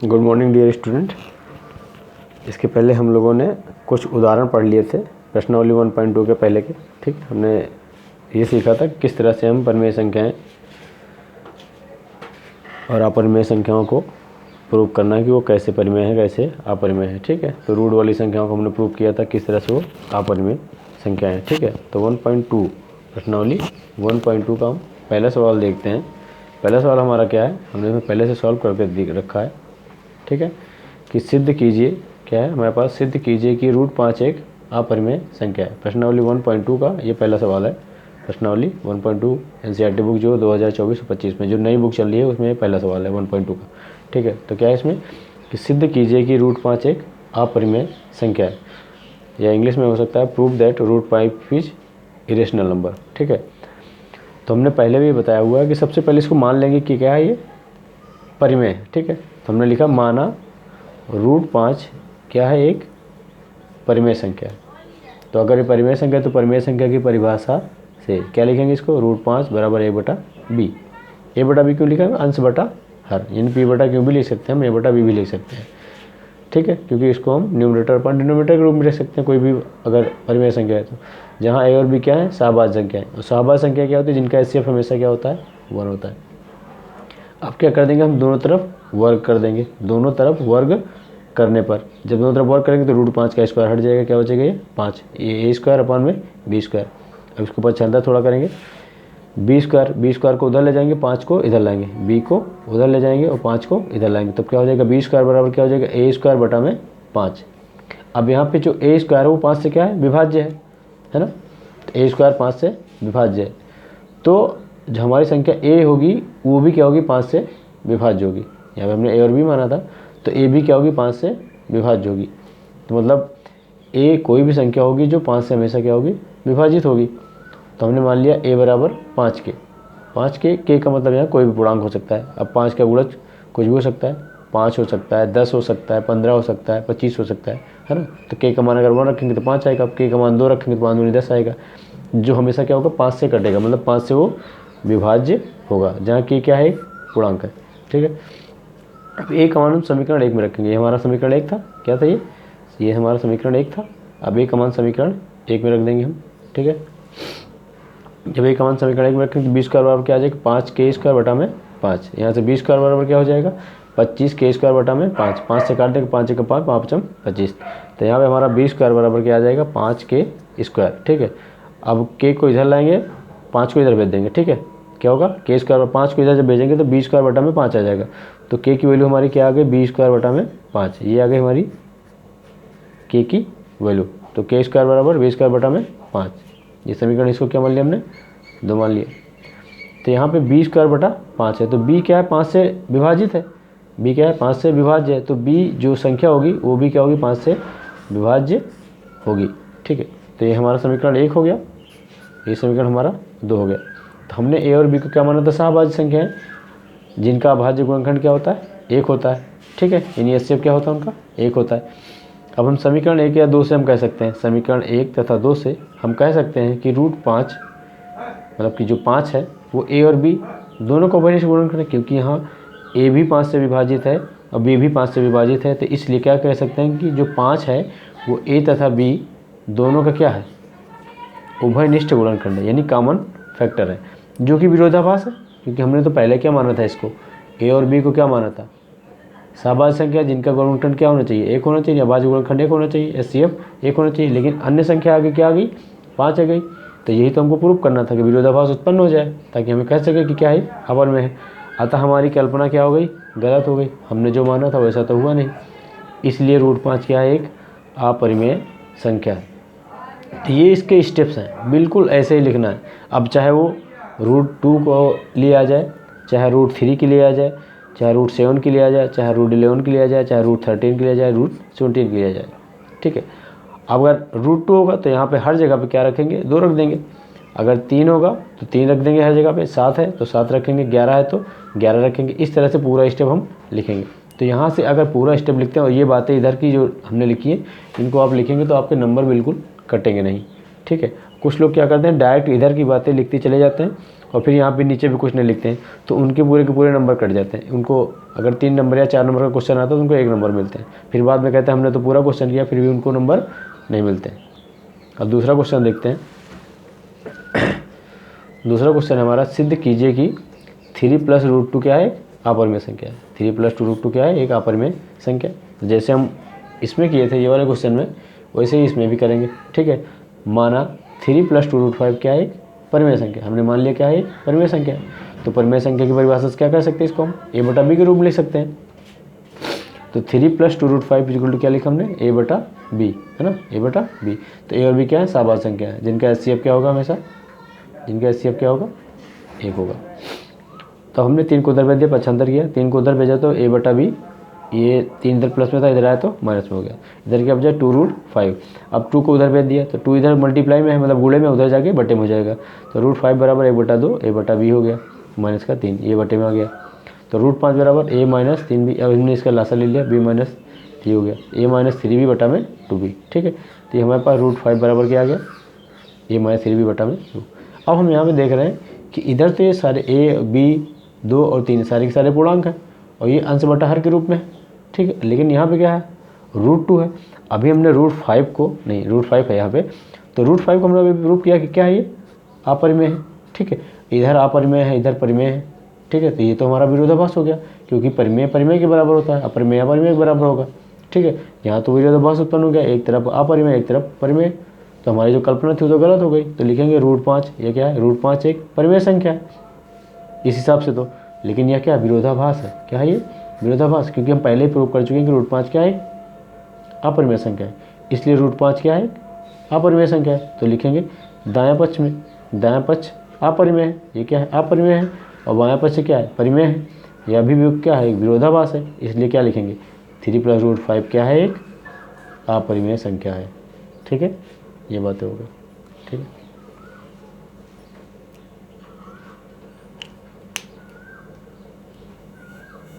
Good morning dear student. इसके पहले हम लोगों ने कुछ उदाहरण पढ़ लिए थे प्रश्नावली 1.2 के पहले के। ठीक, हमने ये सीखा था किस तरह से हम परिमेय संख्याएं और अपरिमेय संख्याओं को प्रूव करना है कि वो कैसे परिमेय है कैसे अपरिमेय है। ठीक है, तो रूट वाली संख्याओं को हमने प्रूव किया था किस तरह से वो अपरिमेय संख्याएं हैं। ठीक है, तो 1.2 प्रश्नावली 1.2 का हम पहला सवाल देखते हैं। पहला सवाल हमारा क्या है, हमने इसमें पहले से सॉल्व करके दिख रखा है। ठीक है, कि सिद्ध कीजिए, क्या है हमारे पास, सिद्ध कीजिए कि रूट 5 एक अपरिमेय संख्या है। प्रश्नावली 1.2 का ये पहला सवाल है। प्रश्नावली 1.2 एनसीईआरटी बुक जो 2024-25 में जो नई बुक चल रही है उसमें ये पहला सवाल है 1.2 का। ठीक है, तो क्या है इसमें कि सिद्ध कीजिए कि रूट 5 एक अपरिमेय संख्या है, या इंग्लिश में हो सकता है prove that root 5 is irrational number. ठीक है, तो हमने पहले भी बताया हुआ है कि सबसे पहले इसको मान लेंगे कि क्या है ये परिमेय है। ठीक है, तो हमने लिखा माना रूट 5 क्या है एक परिमेय संख्या है। तो अगर ये परिमेय संख्या है तो परिमेय संख्या की परिभाषा से क्या लिखेंगे इसको, रूट 5 बराबर a बटा बी। a बटा बी क्यों लिखा है, अंश बटा हर, यानी p बटा क्यों भी लिख सकते हैं, हम a बटा b भी लिख सकते हैं। ठीक है, क्योंकि इसको हम न्यूमरेटर पर डिनोमिनेटर के रूप में लिख सकते हैं कोई भी अगर परिमेय संख्या है तो। जहाँ a और b क्या है, सहभाज्य संख्या है। और सहभाज्य संख्या क्या होती है, जिनका HCF हमेशा क्या होता है, 1 होता है। अब क्या कर देंगे, हम दोनों तरफ वर्ग कर देंगे। दोनों तरफ वर्ग करने पर, जब दोनों तरफ वर्ग करेंगे तो रूट 5 का स्क्वायर हट जाएगा, क्या हो जाएगा ये 5, ये a स्क्वायर अपॉन में b स्क्वायर। अब इसके ऊपर छंदा थोड़ा करेंगे, b स्क्वायर को उधर ले जाएंगे, 5 को इधर लाएंगे, b को उधर ले जाएंगे और 5 को इधर लाएंगे, तब क्या हो जाएगा b स्क्वायर बराबर क्या हो जाएगा a स्क्वायर बटा में 5। अब यहाँ पे जो a स्क्वायर है वो 5 से क्या है, विभाज्य है ना, तो a स्क्वायर 5 से विभाज्य है। तो जो हमारी संख्या a होगी वो भी क्या होगी, 5 से विभाज्य होगी। यहाँ पे हमने a और b माना था, तो a भी क्या होगी, 5 से विभाज्य होगी। तो मतलब a कोई भी संख्या होगी जो 5 से हमेशा क्या होगी, विभाजित होगी। तो हमने मान लिया a बराबर 5 के। 5 के का मतलब यहाँ कोई भी पूर्णांक हो सकता है। अब 5 का गुणज कुछ भी हो सकता है, 5 हो सकता है, 10 हो सकता है, 15 हो सकता है, 25 हो सकता है ना। तो k का मान अगर 1 रखेंगे तो 5 आएगा, अब k का मान 2 रखेंगे तो 5 दूनी 10 आएगा, जो हमेशा क्या होगा 5 से कटेगा, मतलब 5 से वो विभाज्य होगा, जहाँ k क्या है, एक पूर्णांक है। ठीक है, अब a का मान हम समीकरण 1 में रखेंगे। ये हमारा समीकरण 1 था, क्या था ये हमारा समीकरण 1 था। अब a का मान समीकरण 1 में रख देंगे हम। ठीक है, जब a का मान समीकरण 1 में रखेंगे तो b स्क्वायर बराबर क्या आ जाएगा, 5k स्क्वायर बटा में 5। यहाँ से b स्क्वायर बराबर क्या हो जाएगा, 25k स्क्वायर बटा में 5। 5 से काट देंगे, 5 का 5, 5 25। तो यहाँ पे हमारा b स्क्वायर बराबर क्या आ जाएगा, 5k स्क्वायर। ठीक है, अब k को इधर लाएंगे, 5 को इधर भेज देंगे। ठीक है, क्या होगा, k स्क्वायर 5 को इधर जब भेजेंगे तो b स्क्वायर बटा में 5 आ जाएगा। तो k की वैल्यू हमारी क्या आ गई, b स्क्वायर बटा में 5, ये आ गई हमारी k की वैल्यू। तो k स्क्वायर बराबर b स्क्वायर बटा में 5, ये समीकरण इसको क्या मान लिया हमने, 2 मान लिया। तो यहाँ पे b स्क्वायर बटा 5 है, तो b क्या है, 5 से विभाजित है, b क्या है, 5 से विभाज्य है। तो b जो संख्या होगी वो भी क्या होगी, 5 से विभाज्य होगी। ठीक है, तो ये हमारा समीकरण 1 हो गया, ये समीकरण हमारा 2 हो गया। तो हमने a और b को क्या माना था, सहभाज्य संख्या है, जिनका अभाज्य गुणनखंड क्या होता है, 1 होता है। ठीक है, यानी HCF क्या होता है उनका, 1 होता है। अब हम समीकरण 1 या 2 से हम कह सकते हैं, समीकरण 1 तथा 2 से हम कह सकते हैं कि रूट 5 मतलब कि जो 5 है वो a और b दोनों का उभयनिष्ठ गुणनखंड है, क्योंकि यहाँ a भी 5 से विभाजित है और b भी 5 से विभाजित है। तो इसलिए क्या कह सकते हैं कि जो 5 है वो a तथा b दोनों का क्या है, उभयनिष्ठ गुणनखंड है, यानी कॉमन फैक्टर है, जो कि विरोधाभास है। क्योंकि हमने तो पहले क्या माना था, इसको a और b को क्या माना था, सहभाज्य संख्या जिनका गुणनखंड क्या होना चाहिए, 1 होना चाहिए, अभाज्य गुणनखंड 1 होना चाहिए, HCF 1 होना चाहिए। लेकिन अन्य संख्या आगे क्या आ गई, 5 आ गई। तो यही तो हमको प्रूव करना था कि विरोधाभास उत्पन्न हो जाए, ताकि हमें कह सके कि क्या है, अपरिमेय है। अतः हमारी कल्पना क्या हो गई, गलत हो गई, हमने जो माना था वैसा तो हुआ नहीं। इसलिए रूट 5 क्या है, एक अपरिमेय संख्या है। ये इसके स्टेप्स हैं, बिल्कुल ऐसे ही लिखना है। अब चाहे वो रूट 2 को लिया जाए, चाहे रूट 3 के लिए आ जाए, चाहे रूट 7 के लिए आ जाए, चाहे रूट 11 के लिए आ जाए, चाहे रूट 13 के लिए आ जाए, रूट 17 के लिए आ जाए। ठीक है, अब अगर रूट 2 होगा तो यहाँ पे हर जगह पे क्या रखेंगे, 2 रख देंगे। अगर 3 होगा तो 3 रख देंगे हर जगह पे, 7 है तो 7 रखेंगे, 11 है तो 11 रखेंगे। इस तरह से पूरा स्टेप हम लिखेंगे। तो यहाँ से अगर पूरा स्टेप लिखते हैं और ये बातें इधर की जो हमने लिखी है इनको आप लिखेंगे तो आपके नंबर बिल्कुल कटेंगे नहीं। ठीक है, कुछ लोग क्या करते हैं, डायरेक्ट इधर की बातें लिखते चले जाते हैं और फिर यहाँ पे नीचे भी कुछ नहीं लिखते हैं तो उनके पूरे के पूरे नंबर कट जाते हैं। उनको अगर 3 नंबर या 4 नंबर का क्वेश्चन आता है तो उनको 1 नंबर मिलते हैं। फिर बाद में कहते हैं हमने तो पूरा क्वेश्चन किया, फिर भी उनको नंबर नहीं मिलते हैं। अब दूसरा क्वेश्चन देखते हैं। दूसरा क्वेश्चन हमारा, सिद्ध कीजिए कि 3 + √2 क्या है, अपरिमेय संख्या है। 3 + √2 क्या है, एक अपरिमेय संख्या है। जैसे हम इसमें किए थे ये वाले क्वेश्चन में, वैसे ही इसमें भी करेंगे। ठीक है, माना 3 + 2√5 क्या है, एक परिमेय संख्या। हमने मान लिया क्या है, परिमेय संख्या है। तो परिमेय संख्या की परिभाषा से क्या कर सकते हैं, इसको हम a/b के रूप में लिख सकते हैं। तो 3 + 2√5 = क्या लिखा हमने, a/b, है ना, a/b। तो a और b क्या है, साबाद संख्या है, जिनका HCF क्या होगा, हमेशा जिनका HCF क्या होगा, 1 होगा। तो हमने 3 को उधर भेज दिया, पक्षांतर किया, 3 को उधर भेजा तो a/b, ये 3 इधर प्लस में था, इधर आया तो माइनस में हो गया। इधर क्या बचा, 2√5। अब 2 को उधर भेज दिया तो 2 इधर मल्टीप्लाई में है, मतलब गुणे में, उधर जाके बटे में हो जाएगा। तो √5 बराबर 1/2 a/b हो गया, माइनस का 3, ये बटे में आ गया। तो √5 बराबर a - 3b, अब हमने इसका लासा ले लिया, b - 3 हो गया, a - 3b बटा में 2b। ठीक है, तो ये हमारे पास √5 बराबर क्या आ गया, a - 3b बटा में 2। अब हम यहाँ पे देख रहे हैं कि इधर तो ये सारे a, b, 2 और 3 सारे के सारे पूर्णांक हैं और ये अंश बटा हर के रूप में। ठीक है, लेकिन यहाँ पे क्या है, √2 है। अभी हमने √5 को, नहीं √5 है यहाँ पे, तो √5 को हमने अभी प्रूव किया कि क्या है, ये अपरिमेय है। ठीक है, इधर अपरिमेय है, इधर परिमेय है। ठीक है, तो ये तो हमारा विरोधाभास हो गया, क्योंकि परिमेय परिमेय के बराबर होता है, अपरिमेय अपरिमेय के बराबर होगा। ठीक है, यहाँ तो विरोधाभास उत्पन्न हो गया, एक तरफ अपरिमेय एक तरफ परिमेय। तो हमारी जो कल्पना थी वो तो गलत हो गई। तो लिखेंगे √5, ये क्या है, √5 एक परिमेय संख्या है इस हिसाब से तो। लेकिन यह क्या, विरोधाभास है। क्या है ये, विरोधाभास, क्योंकि हम पहले ही प्रूव कर चुके हैं कि √5 क्या है, अपरिमेय संख्या है। इसलिए √5 क्या है, अपरिमेय संख्या है। तो लिखेंगे दायां पक्ष में, दायां पक्ष अपरिमेय है, ये क्या है, अपरिमेय है, और बायां पक्ष क्या है, परिमेय है। यह अभिव्यक्ति क्या है, एक विरोधाभास है। इसलिए क्या लिखेंगे, 3 + √5 क्या है, एक अपरिमेय संख्या है। ठीक है, ये बातें हो गई। ठीक है।